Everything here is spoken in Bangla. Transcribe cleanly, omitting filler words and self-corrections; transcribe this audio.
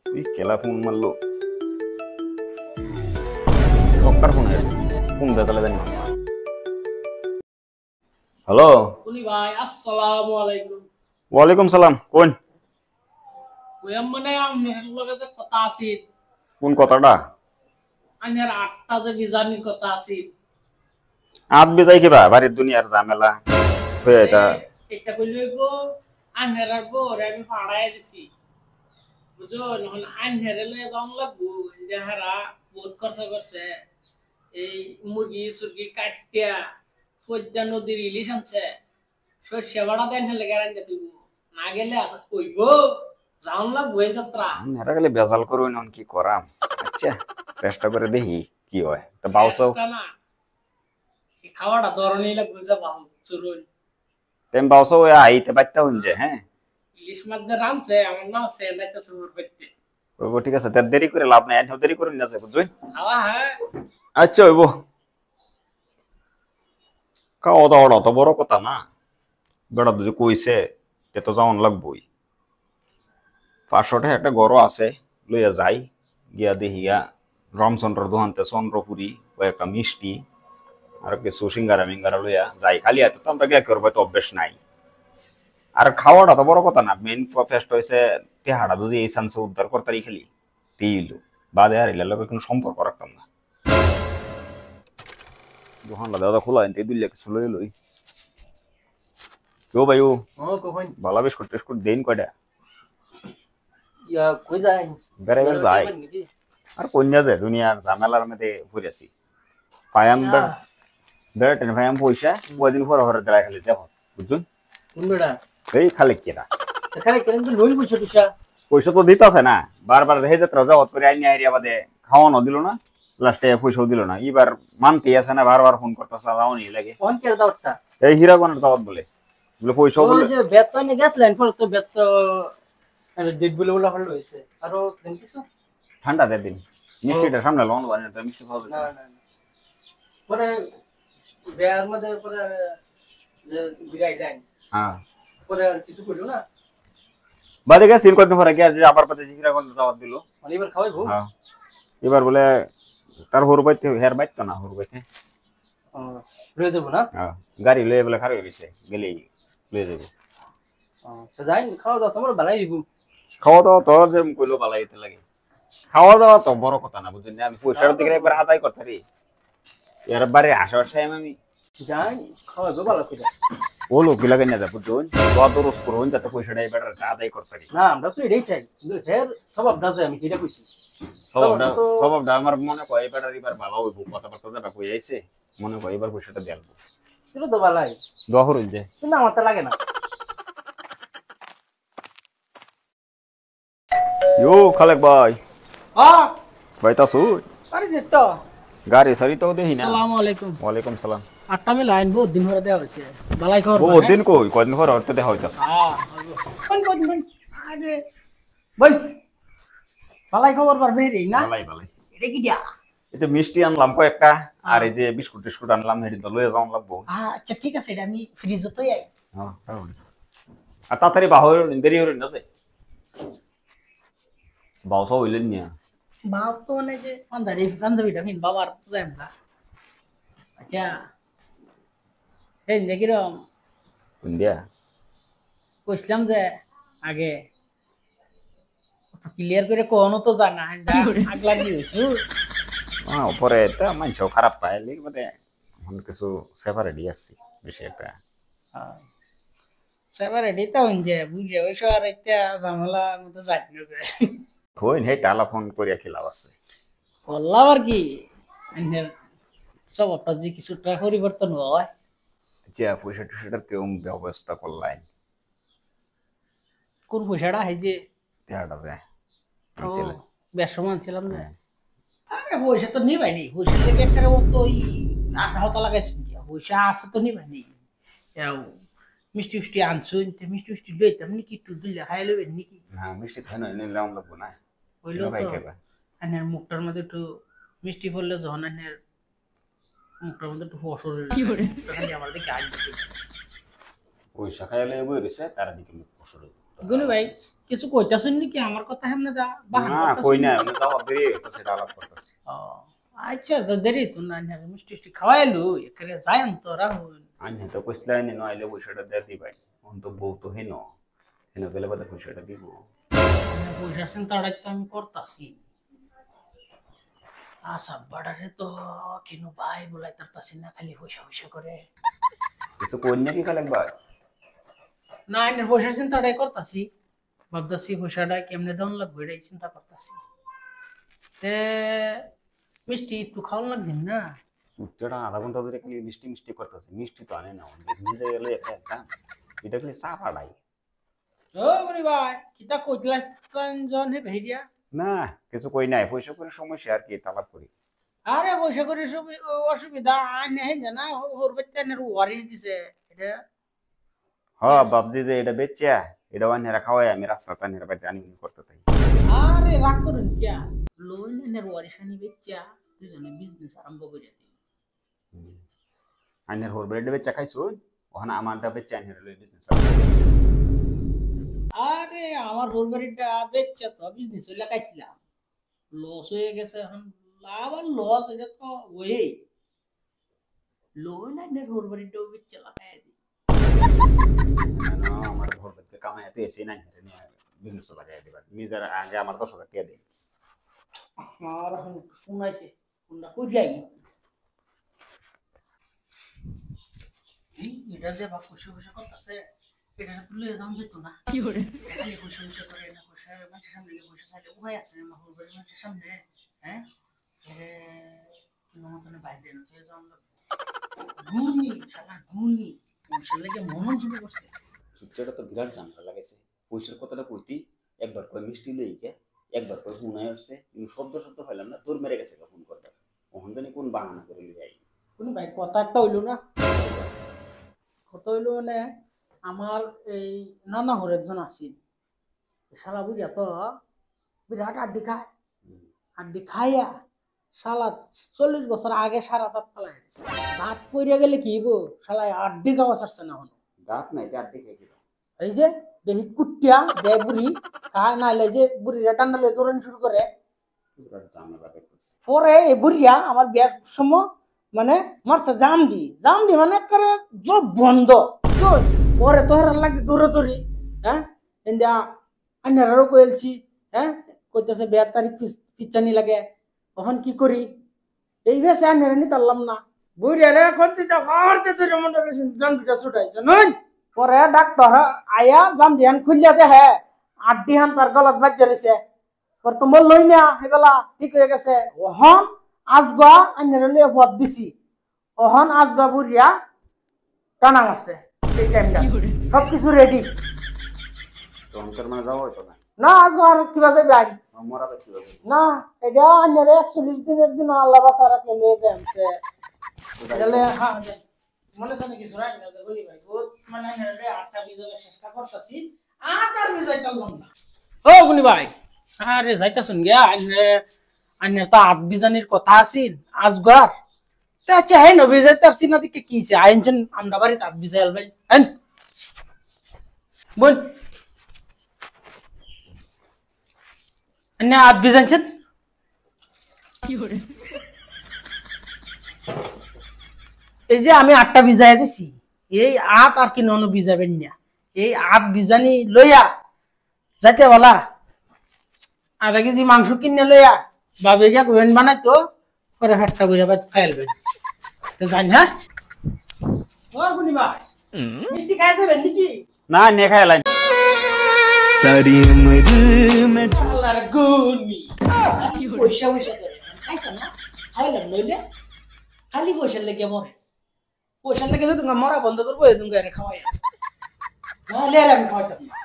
এই কেলা ফোন মারলো ডক্টর ফোন আসছে ফোন বেজালে জানি না হ্যালো উনি ভাই আসসালামু আলাইকুম। ওয়ালাইকুম সালাম কোন ওয়াম মানে আমার লগে যে কথা আছে কোন কথাটা আনের আটটা যে বিজানির কথা আছে আত বেজাই কিবা বাড়ির দুনিয়ার ঝামেলা হয়ে এটা এটা কইলইব আনের আর বউরে আমি ভাড়ায় দিছি বুঝো নহলে আনের লয়ে যাওন লাগবো যাহারা বহুত খরচ করছে এই মুরগি সুরগি কাটিয়া পদ্মা নদীর ইলিশ আনছে সর্ষে বাড়া দেন হেলে গ্যারান দিব না গেলে কইব যাওন লাগবো এই যাত্রা এটা গেলে বেজাল করুন এখন কি করাম আচ্ছা চেষ্টা করে দেখি কি হয় তো বাউসাও একটা না এই খাওয়াটা ধরনই লাগবে যে বাম চুরুন তেম বাউসাও আইতে বাইতে হইছে হ্যাঁ ইলিশ মাছ যে রানছে আমার নাম সে নাইতেছে মোর পেতে ওইব ঠিক আছে তার দেরি করে লাভ নাই এত দেরি করুন না বুঝছেন খাওয়া হ্যাঁ আচ্ছা ওইব খাওয়া দাওয়াটা তো বড় কথা না বেড়া যদি কইছে তে তো যাওয়ান লাগবই 500 টাকা একটা গরো আছে লইয়া যাই গিয়া দেখিয়া রামচন্দ্র দোহান্তে চন্দ্রপুরি ও একটা মিষ্টি আর কিছু সিঙ্গারা মিঙ্গারা লইয়া যাই খালি এত তো আমরা গিয়া করবো তো অভ্যেস নাই আর খাওয়াটা তো বড় কথা না মেইন ফেস্ট হয়েছে টেহাটা যদি এই চান্সে উদ্ধার করতারি খালি তেইলো বাদে আর এলার লগে কোনো সম্পর্ক রাখতাম না দোকানটা দাদা খোলা এনতে দুইলে কিছু লই লই কেউ ভাই ও কখন বালা বিস্কুট টিস্কুট দেন কয়টা ইয়া কই যায় বেড়াইবার যায় আর কন্যা যে দুনিয়ার ঝামেলার মধ্যে ঘুরেছি ফায়াম বেড়াটেন ফায়াম পয়সা কয়দিন পর পর দেয় খালি যাব বুঝুন কোন বেড়া এই খালি কেনা এখানে কেন তো লই কইছো তুষা পয়সা তো দিতাছে না বারবার দেখে যাত্রা যাওয়াত করে আইনি আইরিয়া বাদে খাওয়ানো দিল না লাস্টে পয়সাও দিল না এবার মানতে আছে না বারবার ফোন করতেছে যাওয়ানি লাগে ফোন করে দাওটা এই হীরাগনের দাওয়াত বলে বলে পয়সাও বলে ওই যে বেতনে গেছলেন পর তো বেত ডেট বলে বলা হলো হইছে আর কেন কিছু ঠান্ডা দেড় দিন মিষ্টিটা সামনে লন বানিয়ে তো মিষ্টি খাওয়া না না পরে বেয়ার মধ্যে পরে যে বিরাই লাইন হ্যাঁ পরে আর কিছু কইলো না বাদে গেছে কদিন পরে গিয়ে যে আবার পাতে হীরাগনের দাওয়াত দিল মানে এবার খাওয়াইবো হ্যাঁ এবার বলে তার হরু বাইতে হের বাইতে না হরু বাইতে লয়ে যাবো না হ্যাঁ গাড়ি লয়ে বলে খারাপ হয়েছে গেলেই লয়ে যাবে তো যাই খাওয়া দাওয়া তোমার ভালাই দিব খাওয়া দাওয়া তো যে কইলো পালাইতে লাগে খাওয়া দাওয়া তো বড় কথা না বুঝলি আমি পয়সার দিকে একবার আদায় করতে পারি এর বারে আসার টাইম আমি যাই খাওয়াইবো ভালো করে ও লোক লাগে না যাবো বুঝুন তো রোজ করুন যাতে পয়সাটা এবার আদায় করতে পারি না আমরা তো এটাই চাই কিন্তু এর স্বভাব না যায় আমি এটা কইছি স্বভাবটা আমার মনে হয় এবার ভালো হইব কথাবার্তা যারা কই আইছে মনে হয় এবার পয়সাটা দেব এটা তো ভালাই দোয়া করুন যে কিন্তু আমার তো লাগে না ইয়ো খালেক ভাই হ্যাঁ ভাই তাসু আরে দেখতো গাড়ি সারি তো দেখি না আসসালামু আলাইকুম। ওয়ালাইকুম সালাম আটটা মে লাইন বহুত দিন ধরে দেওয়া হয়েছে বালাই খবর ও দিন কই কয়দিন পর অর্থ দেখা হইতাছে কোন কোন কোন আরে বল বালাই খবর পারবে রে না ভালাই ভালাই এটা কি দিয়া এটা মিষ্টি আনলাম কয়েকটা আর এই যে বিস্কুট টিস্কুট আনলাম হেডি তো লয়ে যাওয়া লাগবো আচ্ছা ঠিক আছে এটা আমি ফ্রিজতেই আই হ্যাঁ আর তাড়াতাড়ি বাহর দেরি হইল না বাউসা হইলেন নিয়া বাপ তো মানে যে পাঞ্জাবিটা ফিন বাবার যাই না আচ্ছা এই দেখিরম কোন দিয়া কইছিলাম যে আগে ক্লিয়ার করে কোন তো জানা আগলা কি হইছে উপরে এটা মানুষও খারাপ পায় লিখ মানে এখন কিছু সেপারেটই আসছি বেশি একটা সেবার এডিটা হইছে বুঝলে ওই শহর একটা ঝামেলার মধ্যে যাই না যায় কই হে টালা ফোন করিয়া খেলাও আছে করলাম আর কি আইনের সবটা যে কিছুটা পরিবর্তন হয় যে পয়সা টুসাটার কেউ ব্যবস্থা করলাই কোন পয়সাটা হয় যে টেহাটা দেয় ব্যবসা ছিলাম না আরে পয়সা তো নিবাইনি পয়সা লেগে একটা ও তো ওই আশা হতা লাগাইছি পয়সা আছে তো নিবাইনি মিষ্টি মিষ্টি আনছো মিষ্টি মিষ্টি লইতাম নাকি একটু দিলে খাই লইবেন নাকি না মিষ্টি খাই না নিলাম লাগবো না হইলো তো আনের মুখটার মধ্যে একটু মিষ্টি পড়লে যখন আনের মুখটার মধ্যে একটু ফসল খালি আমার দিকে আসবে পয়সা খাইলে বই রয়েছে তার দিকে মুখ ফসল গুনি ভাই কিছু কইতাছেন নাকি আমার কথা হেমনে দা বাহান না করতাছেন? কই না আমি যাওয়ার দেরি তো সেটা আলাপ করতেছি। ও আচ্ছা তো দেরি তো না না মিষ্টি টিষ্টি খাওয়াইলু এখানে যাইন তো রাহুল আইনে তো কইসলাই নি নইলে পয়সাটা দিয়ে দিবাই অন তো বউ তো হেন হেন গেলে বাদে পয়সাটা দিব। পয়সা চিন্তাটাই তো আমি করতাছি আশা বাড়ারে তো কিনু ভাই বলাই তারতাছি না খালি পয়সা পয়সা করে কিছু কই না কি খালি একবার না এনে পয়সা চিন্তাটাই করতাছি ভাবতাছি পয়সাটা কেমনে দেওয়ান লাগবে এটাই চিন্তা করতাছি তে মিষ্টি একটু খাওয়ান লাগবেন না সুটটা আধা ঘন্টা ধরে খালি মিষ্টি মিষ্টি করতেছে মিষ্টি তো আনে না নিজে গেলে একটা একটা এটা খালি চা পাড়াই ও গুনি ভাই কিতা কইতলাম জন হে ভেইয়া না কিছু কই নাই পয়সা করে সমস্যা আর কি তালাপ করি। আরে পয়সা করে অসুবিধা আনে হেন না ওর বাচ্চানের ওয়ারিস দিছে এটা হ্যাঁ বাবজি যে এটা বেচা এটা অন্যরা খাওয়াই আমি রাস্তা তানের বাড়িতে আনি করতে তাই। আরে রাগ করুন কিয়া লোনের ওয়ারিস আনি বেচ্চা দুজনে বিজনেস আরম্ভ করে দিই আইনের হোর ব্রেড বেচা খাইছো ওখানে আমারটা বেচা আইনের লই বিজনেস। আরে আমার হোরবাড়িটা বেচ্চা তো বিজনেস হইলা খাইছিলাম লস হয়ে গেছে এখন লাভ আর লস এটা তো ওই লোন আইনের হোরবাড়িটাও বেচ্চা লাগাই দিই না আমার হোর ব্রেডকে কামাইতে এসে নাই হেরে নিয়ে বিজনেস লাগাই দিবা নিজের আগে আমার 10,000 টাকা দেই। আর এখন শুনাইছে কোনটা কইরাই এটা যে বা খুশি খুশি করতেছে এটা তুলে যান যেত না কি করে খালি খুশি খুশি করে না খুশি মানুষের সামনে গিয়ে খুশি সাইডে উপায় আছে না হলবাড়ি মানুষের সামনে হ্যাঁ কোনো মতনে বাইরে না তুই যান গুনি শালা গুনি মানুষের লেগে মনন শুরু করছে সুটটা তো বিরাট ঝামেলা লাগাইছে পয়সার কথাটা কইতি একবার কই মিষ্টি লই কে একবার কই হুনাই আসছে কিন্তু শব্দ শব্দ পাইলাম না তোর মেরে গেছে ফোন করবে ওখান জানি কোন বাহানা করে লই আই কোন ভাই কথা একটা হইলো না কত হইলো মানে আমার এই নানা হর একজন আছিল শালা বুঝা তো বিরাট আড্ডি খায় আড্ডি খাইয়া শালা 40 বছর আগে সারা দাঁত পালাই দাঁত পইরা গেলে কি গো শালা আড্ডি খাওয়া ছাড়ছে না হলো দাঁত নাই আড্ডি খাই দিল এই যে দেখি কুটিয়া দেখ বুড়ি খায় নাইলে যে বুড়িরা টান্ডালে দৌড়ানি শুরু করে বিরাট ঝামেলা লাগাইছে। পরে এই বুড়িয়া আমার বিয়ার সময় মানে মারছে জামডি মানে করে জব বন্ধ পরে তো হেরান লাগছে দৌড়াদৌড়ি হ্যাঁ ইন্ডিয়া আন্যারও কইলছি হ্যাঁ কইতেছে বিয়ার তারিখ পিছানি লাগে তখন কি করি এই ভেসে আন্যারা নি তারলাম না বুড়িয়া রে করতে যা হারতে তোর মনটা জামডিটা ছুটাইছে নয় পরে ডাক্তার আয়া জামডিহান খুললিয়া দেখে আড্ডিহান তার গলত বাজ্যা রয়েছে পর তো মল লই না হেগলা ঠিক হয়ে গেছে ওহন আজগা আন্যারা লিয়ে ভর দিছি ওহন আজগা বুড়িয়া টানা মারছে এই টাইমটা সবকিছু রেডি তো অন্তর মানে যাওয়া হইতো না না আজগা আর কিবা যাবে আজ মরা বেশি হবে না এটা আন্যারা 41 দিনের দিন আল্লাহ বাসা রাখলে লয়ে যাচ্ছে তাহলে হ্যাঁ মনে জানে কিছু রাখ না গলি ভাই বহুত মানে আন্যারা 8টা বিজালে চেষ্টা করতাছি আর বিজাইতাম না ও গুনি ভাই আরে যাইতাছুন গিয়া আন্যারা তো 8 বিজানির কথা আছিল আজগার তা আচ্ছা হ্যাঁ নবী যাইতাছি না দিকে কিছে আইনছেন আমরা বাড়ি 8 বিজাইল ভাই হ্যাঁ বল अन्य आठ बिजांचन এই যে আমি 8টা বিজায় দিছি এই 8 আর কি নন বিজাবেন না এই 8 বিজানি লইয়া যাইতে বলা আধা কেজি মাংস কিনে লইয়া বাবে গিয়া গোয়েন বানাইতো পরে ফেটটা কইরা বাদ খাইলবেন তো জান হ্যাঁ ও গুনি ভাই মিষ্টি খাই যাবেন নাকি না নে খাইলাই सारी उम्र में আল্লাহর গুনি পয়সা পয়সা করে খাইছ না খাইলাম নইলে খালি পয়সা লেগে মরে পয়সা লেগে যদি মরা বন্ধ করবো এই দুঙ্গারে খাওয়াই নাহলে আর আমি খাওয়াইতাম না